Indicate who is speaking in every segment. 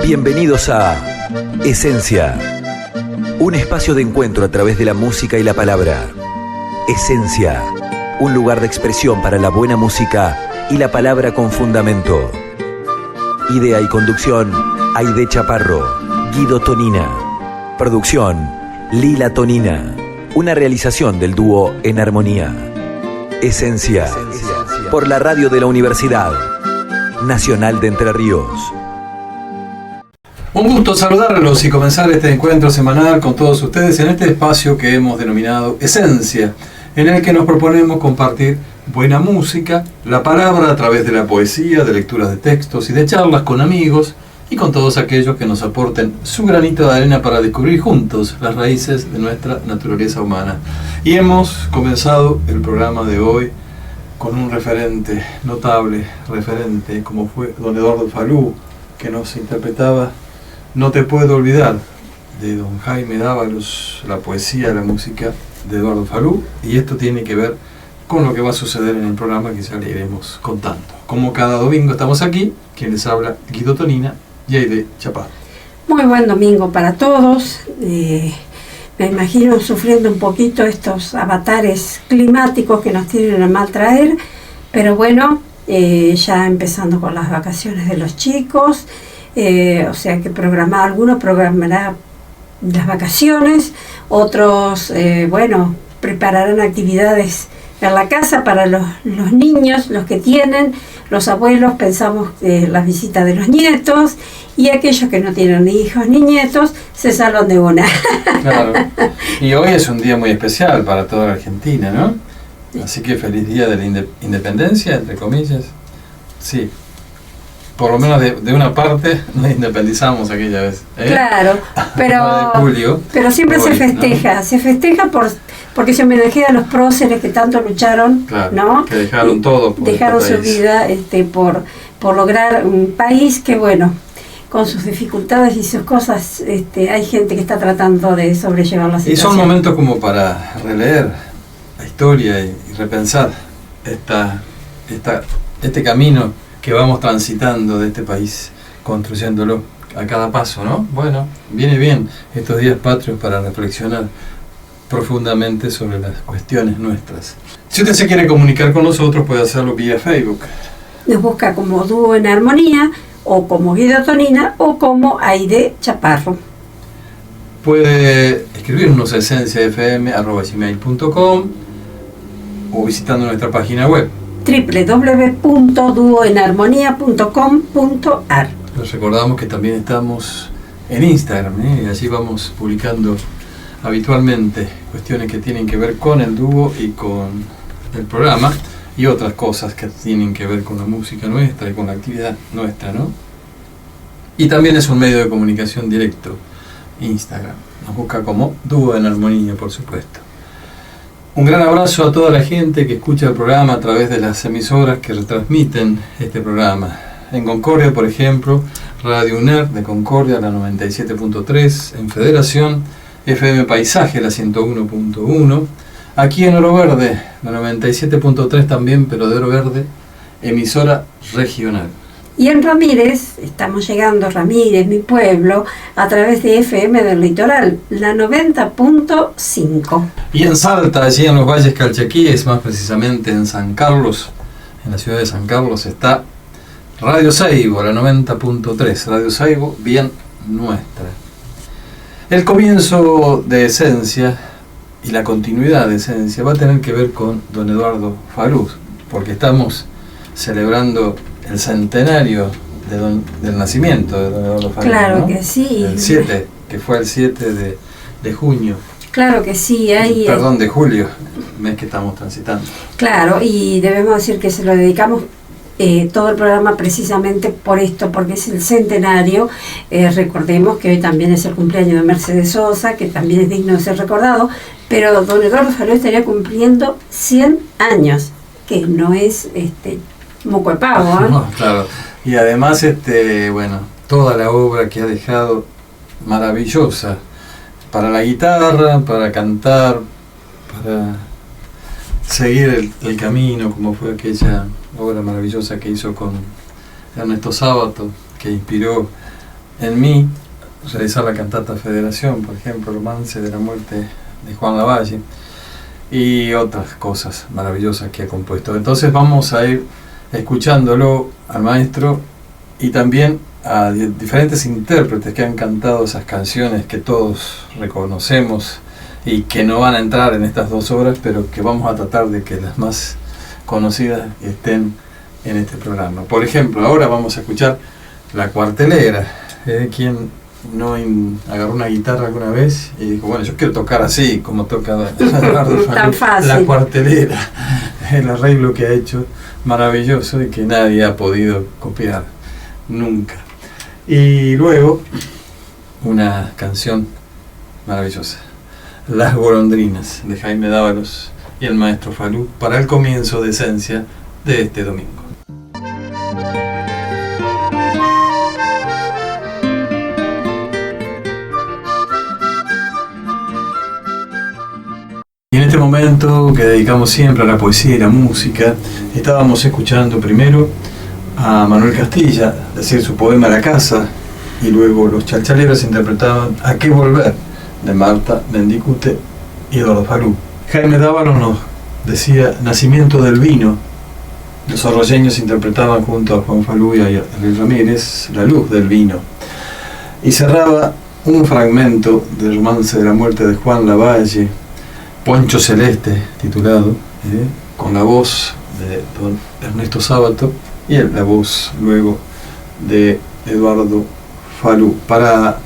Speaker 1: Bienvenidos a Esencia, un espacio de encuentro a través de la música y la palabra. Esencia, un lugar de expresión para la buena música y la palabra con fundamento. Idea y conducción, Aide Chaparro, Guido Tonina. Producción, Lila Tonina. Una realización del dúo En Armonía. Esencia, por la radio de la Universidad Nacional de Entre Ríos.
Speaker 2: Un gusto saludarlos y comenzar este encuentro semanal con todos ustedes en este espacio que hemos denominado Esencia, en el que nos proponemos compartir buena música, la palabra a través de la poesía, de lecturas de textos y de charlas con amigos y con todos aquellos que nos aporten su granito de arena para descubrir juntos las raíces de nuestra naturaleza humana. Y hemos comenzado el programa de hoy con un referente, notable referente, como fue don Eduardo Falú, que nos interpretaba No te puedo olvidar, de don Jaime Dávalos, la poesía, la música de Eduardo Falú, y esto tiene que ver con lo que va a suceder en el programa que ya le iremos contando. Como cada domingo estamos aquí, quien les habla, Guido Tonina y Aide Chaparro.
Speaker 3: Muy buen domingo para todos. Me imagino sufriendo un poquito estos avatares climáticos que nos tienen a mal traer, pero bueno, ya empezando con las vacaciones de los chicos. O sea que algunos programarán las vacaciones, otros, prepararán actividades en la casa para los niños, los que tienen, los abuelos pensamos las visitas de los nietos, y aquellos que no tienen ni hijos ni nietos se salvan de una.
Speaker 2: Claro, y hoy es un día muy especial para toda la Argentina, ¿no? Así que feliz día de la independencia, entre comillas. Sí. Por lo menos de una parte nos independizamos aquella vez.
Speaker 3: Claro, pero siempre hoy, se festeja porque se homenajea a los próceres que tanto lucharon, claro, ¿no?
Speaker 2: Que dejaron todo.
Speaker 3: Dejaron su vida por lograr un país que, bueno, con sus dificultades y sus cosas, hay gente que está tratando de sobrellevar la situación.
Speaker 2: Y son momentos como para releer la historia y repensar este camino que vamos transitando de este país, construyéndolo a cada paso, ¿no? Bueno, viene bien estos días patrios para reflexionar profundamente sobre las cuestiones nuestras. Si usted se quiere comunicar con nosotros, puede hacerlo vía Facebook.
Speaker 3: Nos busca como Dúo en Armonía, o como Guido Tonina, o como Aide Chaparro.
Speaker 2: Puede escribirnos a esenciafm@gmail.com o visitando nuestra página web
Speaker 3: www.duoenarmonía.com.ar.
Speaker 2: Les recordamos que también estamos en Instagram, y allí vamos publicando habitualmente cuestiones que tienen que ver con el dúo y con el programa, y otras cosas que tienen que ver con la música nuestra y con la actividad nuestra, ¿no? Y también es un medio de comunicación directo, Instagram. Nos busca como Dúo en Armonía, por supuesto. Un gran abrazo a toda la gente que escucha el programa a través de las emisoras que retransmiten este programa. En Concordia, por ejemplo, Radio UNER de Concordia, la 97.3, en Federación, FM Paisaje, la 101.1, aquí en Oro Verde, la 97.3 también, pero de Oro Verde, emisora regional.
Speaker 3: Y en Ramírez, estamos llegando a Ramírez, mi pueblo, a través de FM del Litoral, la 90.5.
Speaker 2: Y en Salta, allí en los Valles Calchaquíes, más precisamente en San Carlos, en la ciudad de San Carlos, está Radio Saibo, la 90.3, Radio Saibo, bien nuestra. El comienzo de Esencia y la continuidad de Esencia va a tener que ver con don Eduardo Falú, porque estamos celebrando el centenario del nacimiento de don Eduardo Falú.
Speaker 3: Claro, ¿no?
Speaker 2: Que
Speaker 3: sí.
Speaker 2: El 7, que fue el 7 de junio.
Speaker 3: Claro que sí.
Speaker 2: De julio, mes que estamos transitando.
Speaker 3: Claro, y debemos decir que se lo dedicamos todo el programa precisamente por esto, porque es el centenario. Recordemos que hoy también es el cumpleaños de Mercedes Sosa, que también es digno de ser recordado, pero don Eduardo Falú estaría cumpliendo 100 años, que no es moco de pavo, ¿eh?
Speaker 2: No, claro. Y además, toda la obra que ha dejado maravillosa para la guitarra, para cantar, para seguir el camino, como fue aquella obra maravillosa que hizo con Ernesto Sábato, que inspiró en mí realizar la cantata Federación, por ejemplo, Romance de la Muerte de Juan Lavalle, y otras cosas maravillosas que ha compuesto. Entonces vamos a ir escuchándolo al maestro y también a diferentes intérpretes que han cantado esas canciones que todos reconocemos y que no van a entrar en estas 2 horas, pero que vamos a tratar de que las más conocidas estén en este programa. Por ejemplo, ahora vamos a escuchar La Cuartelera. ¿Quién no agarró una guitarra alguna vez y dijo, bueno, yo quiero tocar así como toca Eduardo
Speaker 3: Tan fácil.
Speaker 2: La Cuartelera? El arreglo que ha hecho, maravilloso, y que nadie ha podido copiar nunca. Y luego una canción maravillosa, Las Golondrinas, de Jaime Dávalos y el maestro Falú, para el comienzo de Esencia de este domingo. Y en este momento que dedicamos siempre a la poesía y la música, estábamos escuchando primero a Manuel Castilla decir su poema La Casa, y luego los chalchaleros interpretaban A qué volver, de Marta Mendicute y Eduardo Falú. Jaime Dávalos nos decía Nacimiento del Vino. Los orroyeños interpretaban junto a Juan Falú y a Ariel Ramírez La Luz del Vino. Y cerraba un fragmento del Romance de la Muerte de Juan Lavalle, Poncho Celeste, titulado, con la voz de don Ernesto Sábato y la voz luego de Eduardo Falú, para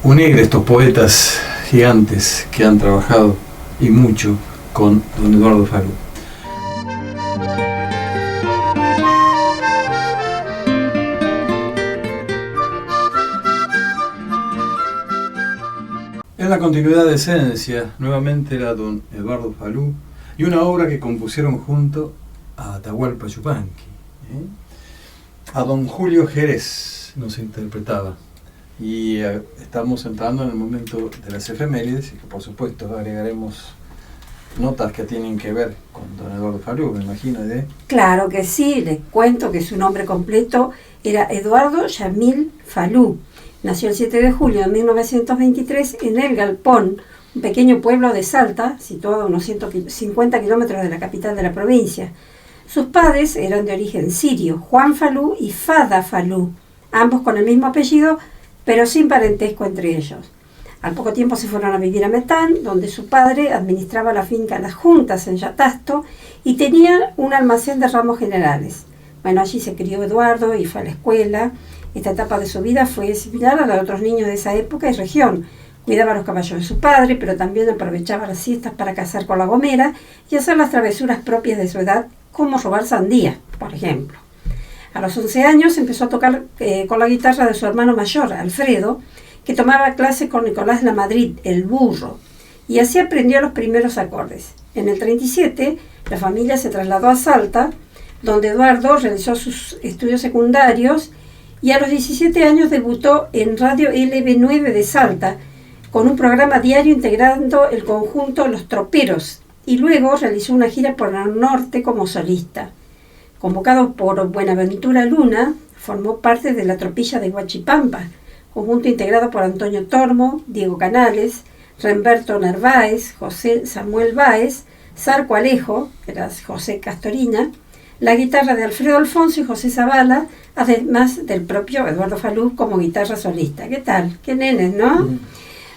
Speaker 2: unir estos poetas gigantes que han trabajado y mucho con don Eduardo Falú. En la continuidad de Esencia, nuevamente era don Eduardo Falú y una obra que compusieron junto a Atahualpa Yupanqui. A don Julio Jerez nos interpretaba. Y estamos entrando en el momento de las efemérides, y que por supuesto agregaremos notas que tienen que ver con don Eduardo Falú, me imagino.
Speaker 3: Claro que sí, les cuento que su nombre completo era Eduardo Yamil Falú. Nació el 7 de julio de 1923 en El Galpón, un pequeño pueblo de Salta, situado a unos 150 kilómetros de la capital de la provincia. Sus padres eran de origen sirio, Juan Falú y Fada Falú, ambos con el mismo apellido, pero sin parentesco entre ellos. Al poco tiempo se fueron a vivir a Metán, donde su padre administraba la finca Las Juntas en Yatasto y tenía un almacén de ramos generales. Bueno, allí se crió Eduardo y fue a la escuela. Esta etapa de su vida fue similar a la de otros niños de esa época y región. Cuidaba los caballos de su padre, pero también aprovechaba las siestas para cazar con la gomera y hacer las travesuras propias de su edad, como robar sandía, por ejemplo. A los 11 años empezó a tocar con la guitarra de su hermano mayor, Alfredo, que tomaba clases con Nicolás Lamadrid, el burro, y así aprendió los primeros acordes. En el 37, la familia se trasladó a Salta, donde Eduardo realizó sus estudios secundarios y a los 17 años debutó en Radio LB9 de Salta, con un programa diario integrando el conjunto Los Troperos, y luego realizó una gira por el norte como solista. Convocado por Buenaventura Luna, formó parte de la tropilla de Huachipampa, conjunto integrado por Antonio Tormo, Diego Canales, Remberto Narváez, José Samuel Báez, Zarco Alejo, que era José Castorina, la guitarra de Alfredo Alfonso y José Zavala, además del propio Eduardo Falú como guitarra solista. ¿Qué tal? ¡Qué nenes!, ¿no?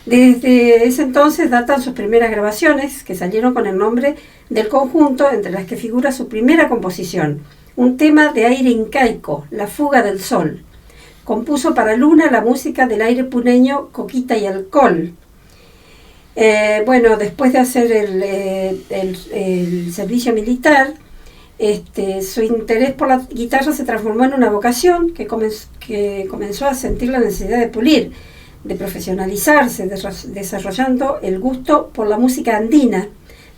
Speaker 3: Desde ese entonces datan sus primeras grabaciones, que salieron con el nombre del conjunto, entre las que figura su primera composición, un tema de aire incaico, La Fuga del Sol. Compuso para Luna la música del aire puneño Coquita y Alcohol. Bueno, después de hacer el servicio militar, su interés por la guitarra se transformó en una vocación que comenzó a sentir la necesidad de pulir, de profesionalizarse, desarrollando el gusto por la música andina.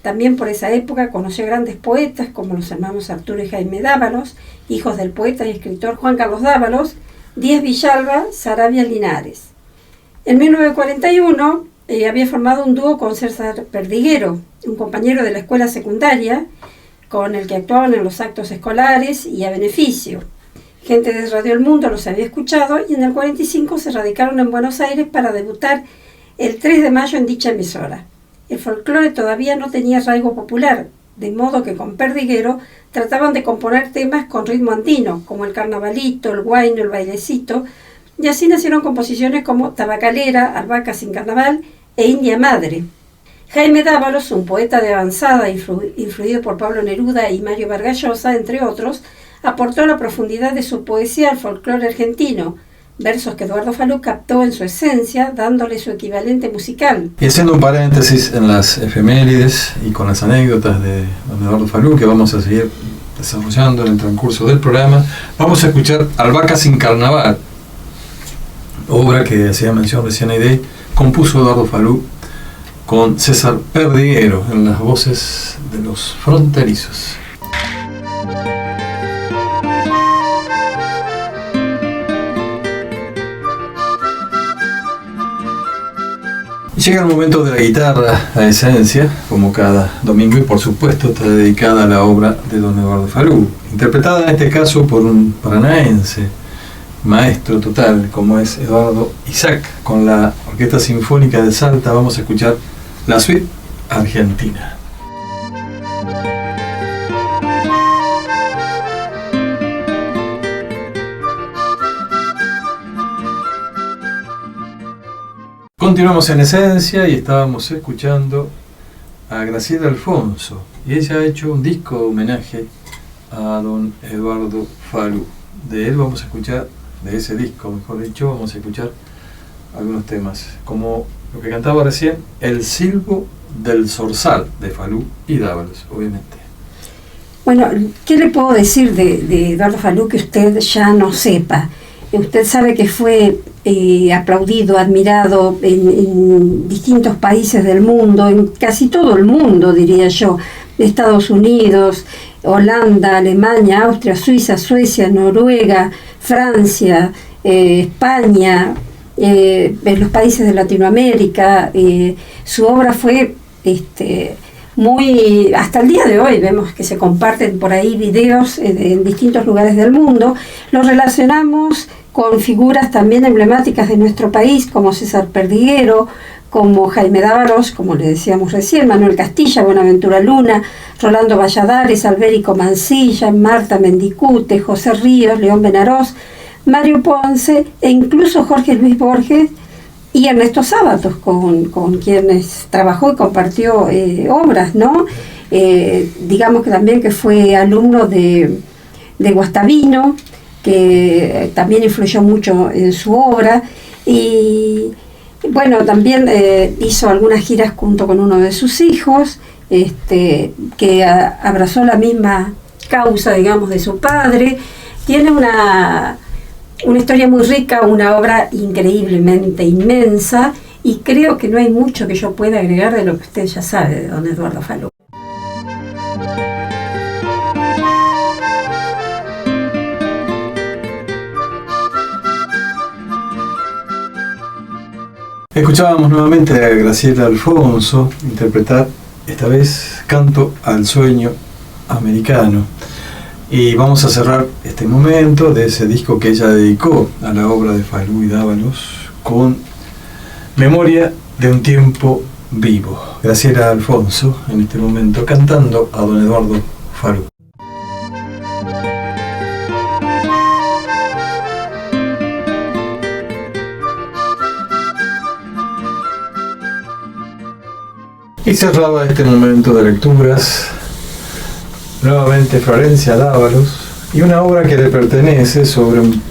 Speaker 3: También por esa época conoció grandes poetas como los hermanos Arturo y Jaime Dávalos, hijos del poeta y escritor Juan Carlos Dávalos, Díaz Villalba, Saravia Linares. En 1941 había formado un dúo con César Perdiguero, un compañero de la escuela secundaria, con el que actuaban en los actos escolares y a beneficio. Gente de Radio El Mundo los había escuchado y en el 45 se radicaron en Buenos Aires para debutar el 3 de mayo en dicha emisora. El folclore todavía no tenía arraigo popular, de modo que con Perdiguero trataban de componer temas con ritmo andino, como el carnavalito, el guayno, el bailecito, y así nacieron composiciones como Tabacalera, Albahaca sin carnaval e India Madre. Jaime Dávalos, un poeta de avanzada influido por Pablo Neruda y Mario Vargas Llosa, entre otros, aportó la profundidad de su poesía al folclore argentino, versos que Eduardo Falú captó en su esencia, dándole su equivalente musical.
Speaker 2: Y haciendo un paréntesis en las efemérides y con las anécdotas de don Eduardo Falú, que vamos a seguir desarrollando en el transcurso del programa, vamos a escuchar Albahaca sin carnaval, obra que hacía mención recién Aide, compuso Eduardo Falú con César Perdiguero en las voces de Los Fronterizos. Llega el momento de la guitarra a Esencia, como cada domingo, y por supuesto está dedicada a la obra de don Eduardo Falú, interpretada en este caso por un paranaense, maestro total, como es Eduardo Isaac. Con la Orquesta Sinfónica de Salta vamos a escuchar la suite argentina. Continuamos en Esencia y estábamos escuchando a Graciela Alfonso, y ella ha hecho un disco de homenaje a don Eduardo Falú. De él vamos a escuchar, de ese disco mejor dicho, vamos a escuchar algunos temas, como lo que cantaba recién, El silbo del zorzal, de Falú y Dávalos, obviamente.
Speaker 3: Bueno, ¿qué le puedo decir de Eduardo Falú que usted ya no sepa? Usted sabe que fue aplaudido, admirado en distintos países del mundo, en casi todo el mundo, diría yo, Estados Unidos, Holanda, Alemania, Austria, Suiza, Suecia, Noruega, Francia, España, en los países de Latinoamérica. Su obra fue muy, hasta el día de hoy vemos que se comparten por ahí videos en distintos lugares del mundo. Lo relacionamos con figuras también emblemáticas de nuestro país, como César Perdiguero, como Jaime Dávalos, como le decíamos recién, Manuel Castilla, Buenaventura Luna, Rolando Valladares, Albérico Mansilla, Marta Mendicute, José Ríos, León Benarós, Mario Ponce e incluso Jorge Luis Borges y Ernesto Sábatos, con quienes trabajó y compartió obras, ¿no? Digamos que también que fue alumno de Guastavino, que también influyó mucho en su obra, y bueno, también hizo algunas giras junto con uno de sus hijos, que abrazó la misma causa, digamos, de su padre. Tiene una historia muy rica, una obra increíblemente inmensa, y creo que no hay mucho que yo pueda agregar de lo que usted ya sabe de don Eduardo Falú.
Speaker 2: Escuchábamos nuevamente a Graciela Alfonso interpretar, esta vez, Canto al Sueño Americano. Y vamos a cerrar este momento de ese disco que ella dedicó a la obra de Falú y Dávalos con Memoria de un tiempo vivo. Graciela Alfonso en este momento cantando a don Eduardo Falú. Y cerraba este momento de lecturas nuevamente Florencia Dávalos y una obra que le pertenece sobre un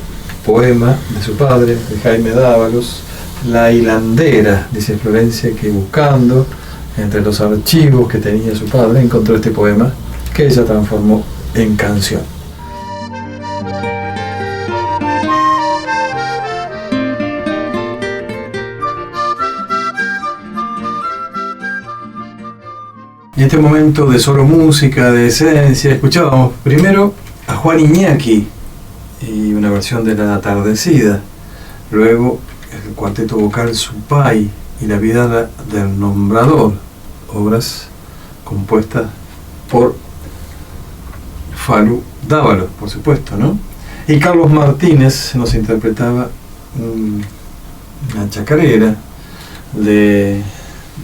Speaker 2: poema de su padre, de Jaime Dávalos, La hilandera. Dice Florencia que buscando entre los archivos que tenía su padre encontró este poema que ella transformó en canción. En este momento de solo música, de esencia, escuchábamos primero a Juan Iñaki y una versión de La Atardecida, luego el cuarteto vocal Supay y la vida del nombrador, obras compuestas por Falú Dávalos, por supuesto, ¿no? Y Carlos Martínez nos interpretaba una chacarera de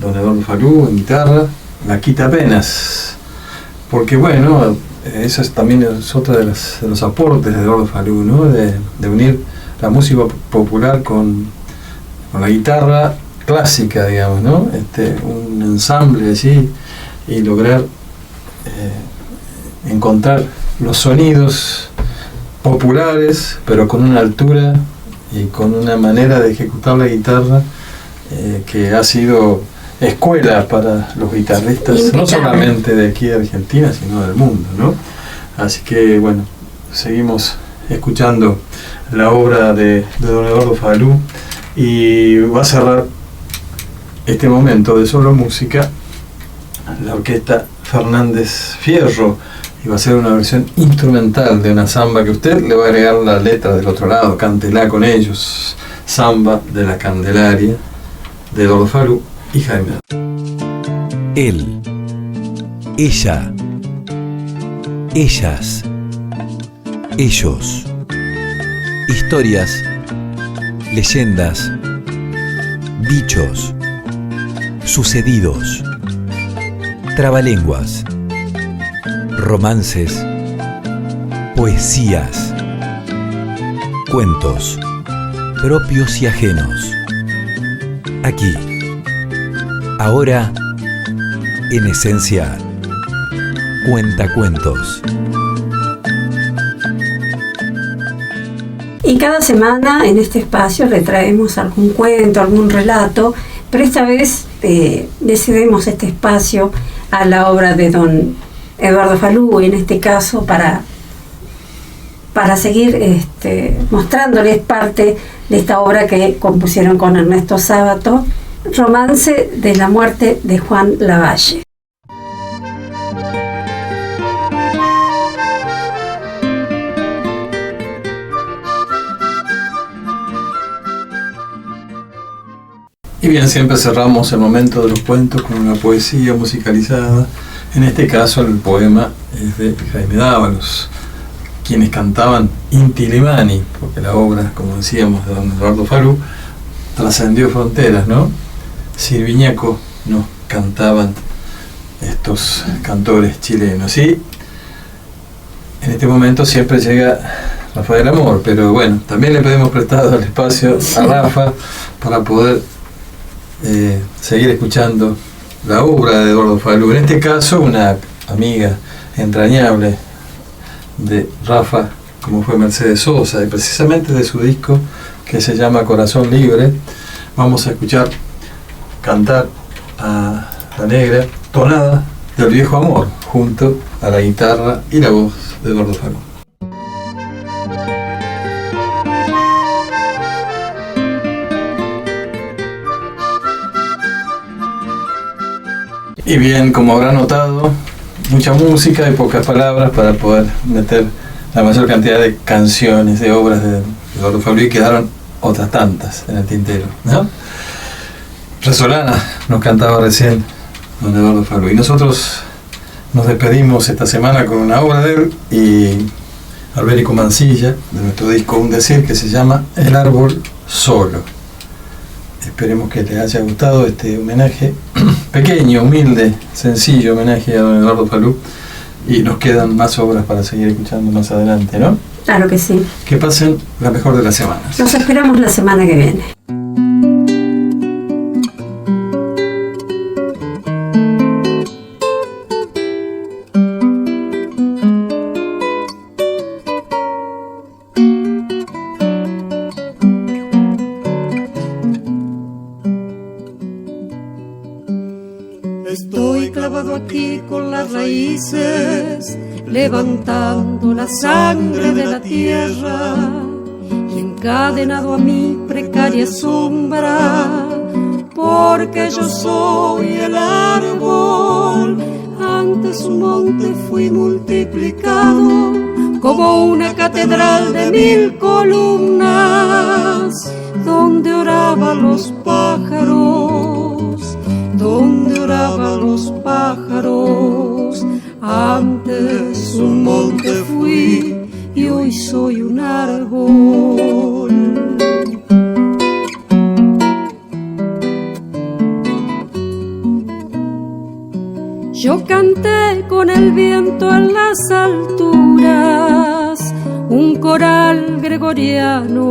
Speaker 2: don Eduardo Falú en guitarra, La Quita Penas, porque bueno, eso también es otro de los aportes de Eduardo Falú, ¿no? De unir la música popular con la guitarra clásica, digamos, ¿no? Un ensamble así, y lograr encontrar los sonidos populares, pero con una altura y con una manera de ejecutar la guitarra que ha sido escuela para los guitarristas, no solamente de aquí de Argentina, sino del mundo, ¿no? Así que bueno, seguimos escuchando la obra de don Eduardo Falú, y va a cerrar este momento de solo música la orquesta Fernández Fierro, y va a ser una versión instrumental de una samba que usted le va a agregar la letra del otro lado, cántela con ellos, Samba de la Candelaria, de Eduardo Falú y Jaime.
Speaker 1: Él, ella, ellas, ellos. Historias, leyendas, dichos, sucedidos, trabalenguas, romances, poesías, cuentos, propios y ajenos. Aquí, ahora, en esencia, Cuentacuentos.
Speaker 3: Y cada semana en este espacio le traemos algún cuento, algún relato, pero esta vez decidimos este espacio a la obra de don Eduardo Falú, en este caso para seguir mostrándoles parte de esta obra que compusieron con Ernesto Sábato, Romance de la muerte de Juan Lavalle.
Speaker 2: Y bien, siempre cerramos el momento de los cuentos con una poesía musicalizada. En este caso el poema es de Jaime Dávalos, quienes cantaban Inti Illimani, porque la obra, como decíamos, de don Eduardo Falú trascendió fronteras, ¿no? Sirviñaco nos cantaban estos cantores chilenos. Y en este momento siempre llega Rafael Amor, pero bueno, también le pedimos prestado el espacio a Rafa para poder seguir escuchando la obra de Eduardo Falú. En este caso, una amiga entrañable de Rafa, como fue Mercedes Sosa, y precisamente de su disco que se llama Corazón Libre, vamos a escuchar cantar a la negra Tonada del Viejo Amor, junto a la guitarra y la voz de Eduardo Falú. Y bien, como habrán notado, mucha música y pocas palabras para poder meter la mayor cantidad de canciones, de obras de Eduardo Falú, y quedaron otras tantas en el tintero, ¿no? Resolana nos cantaba recién don Eduardo Falú, y nosotros nos despedimos esta semana con una obra de él y Alberico Mancilla, de nuestro disco Un Decir, que se llama El Árbol Solo. Esperemos que les haya gustado este homenaje, pequeño, humilde, sencillo homenaje a don Eduardo Falú, y nos quedan más obras para seguir escuchando más adelante, ¿no?
Speaker 3: Claro que sí.
Speaker 2: Que pasen la mejor de las semanas.
Speaker 3: Los esperamos la semana que viene.
Speaker 4: Estoy clavado aquí con las raíces, levantando la sangre de la tierra y encadenado a mi precaria sombra, porque yo soy el árbol. Antes un monte fui multiplicado como una catedral de 1000 columnas, donde oraban los pájaros donde oraban los pájaros. Antes un monte fui y hoy soy un árbol. Yo canté con el viento en las alturas un coral gregoriano,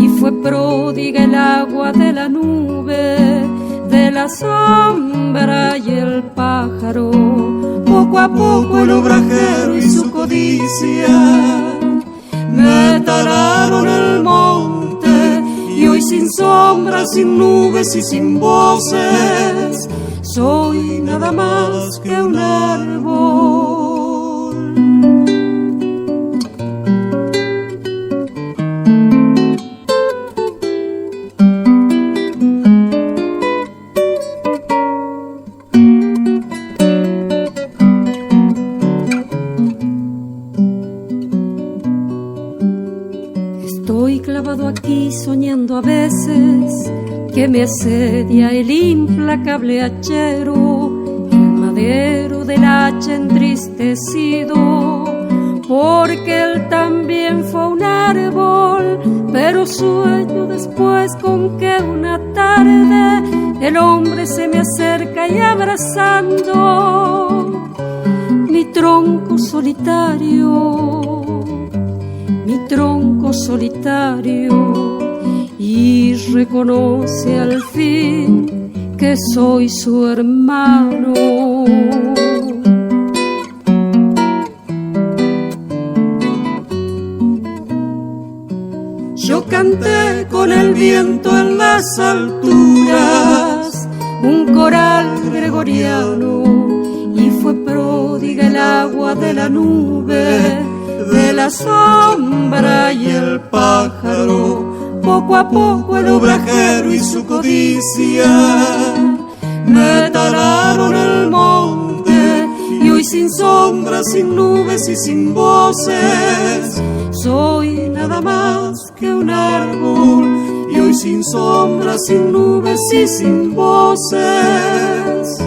Speaker 4: y fue pródiga el agua de la nube, de la sombra y el pájaro. Poco a poco el obrajero y su codicia me talaron el monte, y hoy sin sombras, sin nubes y sin voces soy nada más que un árbol. Estoy clavado aquí soñando a veces que me asedia el implacable hachero, el madero del hacha entristecido, porque él también fue un árbol, pero sueño después con que una tarde el hombre se me acerca y abrazando mi tronco solitario, y reconoce al fin que soy su hermano. Yo canté con el viento en las alturas un coral gregoriano, y fue pródiga el agua de la nube, de la sombra y el pájaro. Poco a poco el obrajero y su codicia me talaron el monte, y hoy sin sombras, sin nubes y sin voces soy nada más que un árbol. Y hoy sin sombras, sin nubes y sin voces